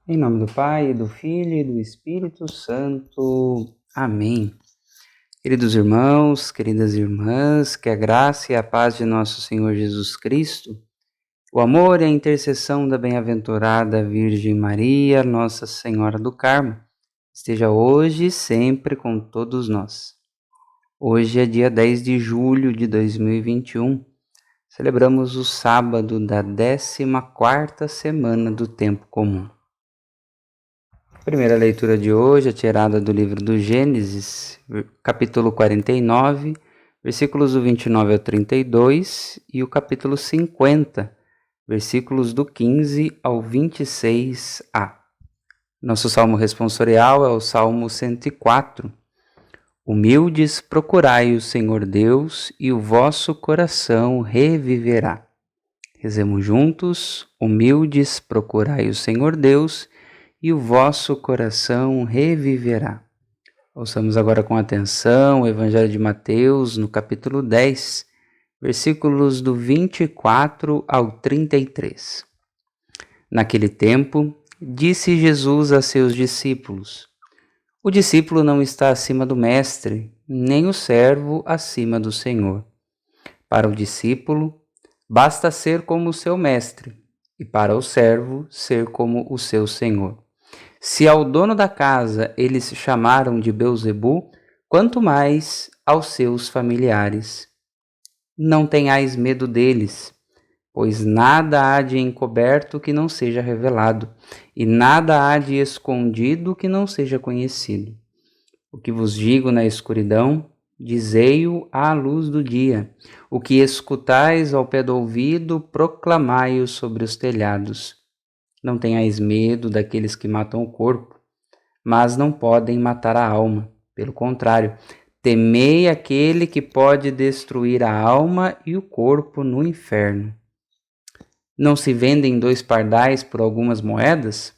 Em nome do Pai, do Filho e do Espírito Santo. Amém. Queridos irmãos, queridas irmãs, que a graça e a paz de nosso Senhor Jesus Cristo, o amor e a intercessão da bem-aventurada Virgem Maria, Nossa Senhora do Carmo, esteja hoje e sempre com todos nós. Hoje é dia 10 de julho de 2021. Celebramos o sábado da 14ª semana do Tempo Comum. A primeira leitura de hoje é tirada do livro do Gênesis, capítulo 49, versículos do 29 ao 32, e o capítulo 50, versículos do 15 ao 26a. Nosso salmo responsorial é o Salmo 104. Humildes, procurai o Senhor Deus, e o vosso coração reviverá. Rezemos juntos. Humildes, procurai o Senhor Deus, e o vosso coração reviverá. Ouçamos agora com atenção o Evangelho de Mateus, no capítulo 10, versículos do 24 ao 33. Naquele tempo, disse Jesus a seus discípulos: O discípulo não está acima do mestre, nem o servo acima do Senhor. Para o discípulo, basta ser como o seu mestre, e para o servo, ser como o seu senhor. Se ao dono da casa eles chamaram de Belzebu, quanto mais aos seus familiares. Não tenhais medo deles, pois nada há de encoberto que não seja revelado, e nada há de escondido que não seja conhecido. O que vos digo na escuridão, dizei-o à luz do dia. O que escutais ao pé do ouvido, proclamai-o sobre os telhados. Não tenhais medo daqueles que matam o corpo, mas não podem matar a alma. Pelo contrário, temei aquele que pode destruir a alma e o corpo no inferno. Não se vendem 2 pardais por algumas moedas?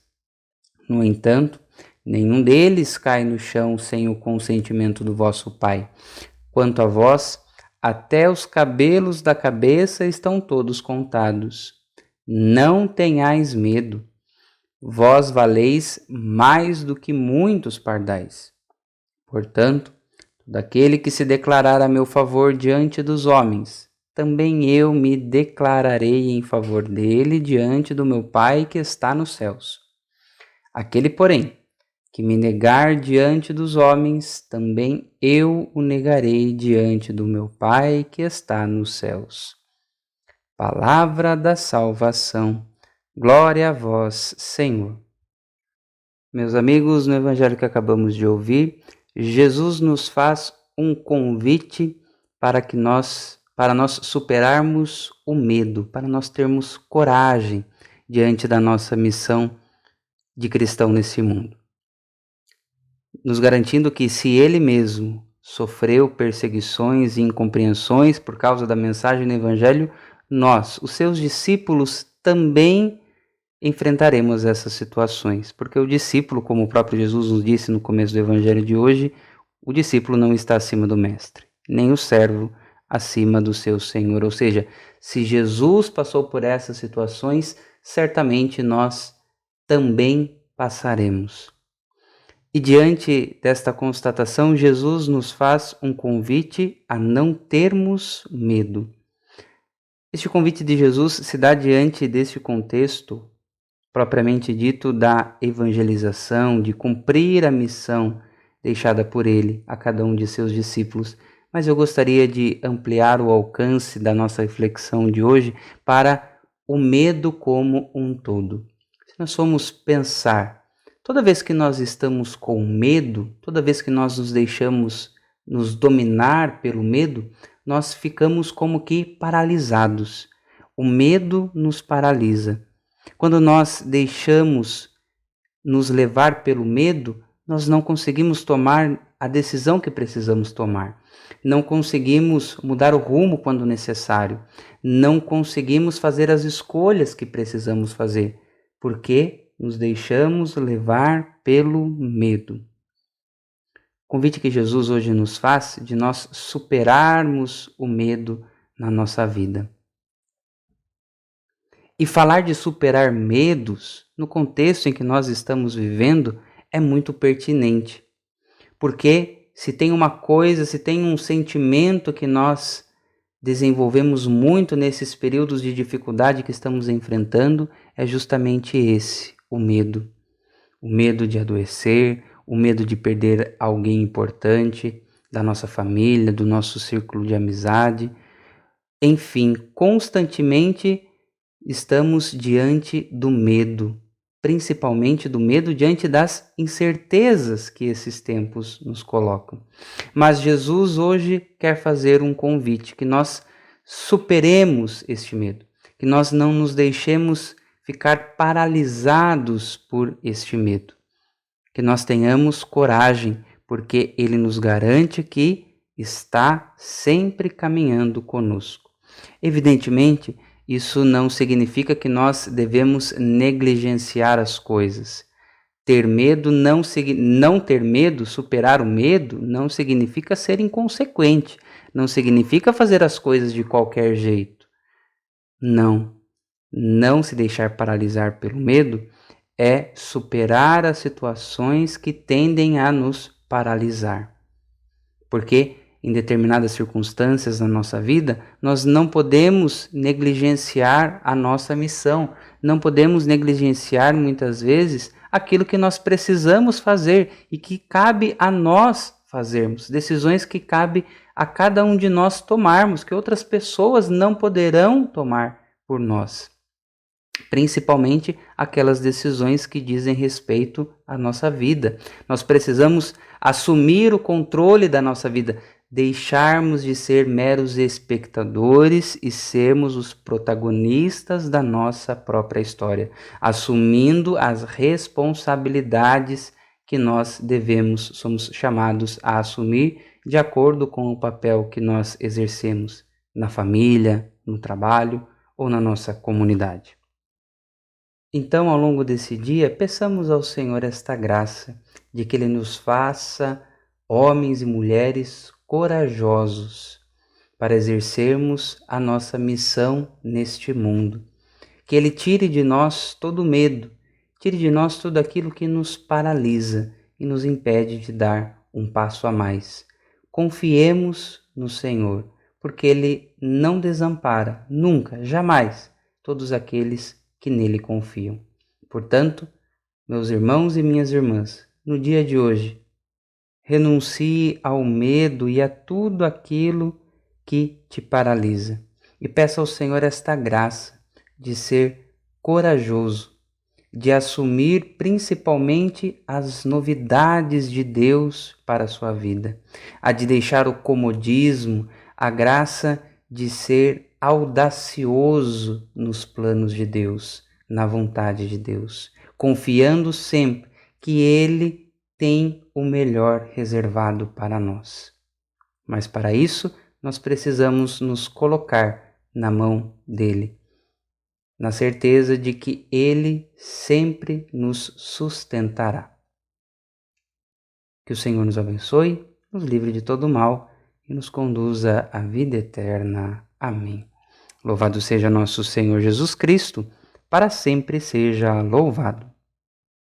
No entanto, nenhum deles cai no chão sem o consentimento do vosso Pai. Quanto a vós, até os cabelos da cabeça estão todos contados. Não tenhais medo. Vós valeis mais do que muitos pardais. Portanto, todo aquele que se declarar a meu favor diante dos homens, também eu me declararei em favor dele diante do meu Pai que está nos céus. Aquele, porém, que me negar diante dos homens, também eu o negarei diante do meu Pai que está nos céus. Palavra da salvação. Glória a vós, Senhor. Meus amigos, no evangelho que acabamos de ouvir, Jesus nos faz um convite para nós superarmos o medo, para nós termos coragem diante da nossa missão de cristão nesse mundo. Nos garantindo que se Ele mesmo sofreu perseguições e incompreensões por causa da mensagem do evangelho, nós, os seus discípulos, também enfrentaremos essas situações, porque o discípulo, como o próprio Jesus nos disse no começo do evangelho de hoje, o discípulo não está acima do mestre, nem o servo acima do seu senhor. Ou seja, se Jesus passou por essas situações, certamente nós também passaremos. E diante desta constatação, Jesus nos faz um convite a não termos medo. Este convite de Jesus se dá diante deste contexto propriamente dito da evangelização, de cumprir a missão deixada por ele a cada um de seus discípulos. Mas eu gostaria de ampliar o alcance da nossa reflexão de hoje para o medo como um todo. Se nós formos pensar, toda vez que nós estamos com medo, toda vez que nós nos deixamos nos dominar pelo medo, nós ficamos como que paralisados. O medo nos paralisa. Quando nós deixamos nos levar pelo medo, nós não conseguimos tomar a decisão que precisamos tomar. Não conseguimos mudar o rumo quando necessário. Não conseguimos fazer as escolhas que precisamos fazer, porque nos deixamos levar pelo medo. O convite que Jesus hoje nos faz de nós superarmos o medo na nossa vida. E falar de superar medos, no contexto em que nós estamos vivendo, é muito pertinente. Porque se tem uma coisa, se tem um sentimento que nós desenvolvemos muito nesses períodos de dificuldade que estamos enfrentando, é justamente esse, o medo. O medo de adoecer, o medo de perder alguém importante da nossa família, do nosso círculo de amizade. Enfim, constantemente estamos diante do medo, principalmente do medo diante das incertezas que esses tempos nos colocam. Mas Jesus hoje quer fazer um convite, que nós superemos este medo, que nós não nos deixemos ficar paralisados por este medo, que nós tenhamos coragem, porque Ele nos garante que está sempre caminhando conosco. Evidentemente, isso não significa que nós devemos negligenciar as coisas. Ter medo não ter medo, superar o medo, não significa ser inconsequente, não significa fazer as coisas de qualquer jeito. Não se deixar paralisar pelo medo é superar as situações que tendem a nos paralisar. Porque em determinadas circunstâncias na nossa vida, nós não podemos negligenciar a nossa missão, não podemos negligenciar muitas vezes aquilo que nós precisamos fazer e que cabe a nós fazermos, decisões que cabe a cada um de nós tomarmos, que outras pessoas não poderão tomar por nós. Principalmente aquelas decisões que dizem respeito à nossa vida. Nós precisamos assumir o controle da nossa vida, deixarmos de ser meros espectadores e sermos os protagonistas da nossa própria história, assumindo as responsabilidades que nós somos chamados a assumir de acordo com o papel que nós exercemos na família, no trabalho ou na nossa comunidade. Então, ao longo desse dia, peçamos ao Senhor esta graça de que Ele nos faça homens e mulheres corajosos para exercermos a nossa missão neste mundo. Que Ele tire de nós todo medo, tire de nós tudo aquilo que nos paralisa e nos impede de dar um passo a mais. Confiemos no Senhor, porque Ele não desampara, nunca, jamais, todos aqueles que nele confiam. Portanto, meus irmãos e minhas irmãs, no dia de hoje, renuncie ao medo e a tudo aquilo que te paralisa e peça ao Senhor esta graça de ser corajoso, de assumir principalmente as novidades de Deus para a sua vida, a de deixar o comodismo, a graça de ser audacioso nos planos de Deus, na vontade de Deus, confiando sempre que Ele tem o melhor reservado para nós. Mas para isso, nós precisamos nos colocar na mão dEle, na certeza de que Ele sempre nos sustentará. Que o Senhor nos abençoe, nos livre de todo mal e nos conduza à vida eterna. Amém. Louvado seja nosso Senhor Jesus Cristo, para sempre seja louvado.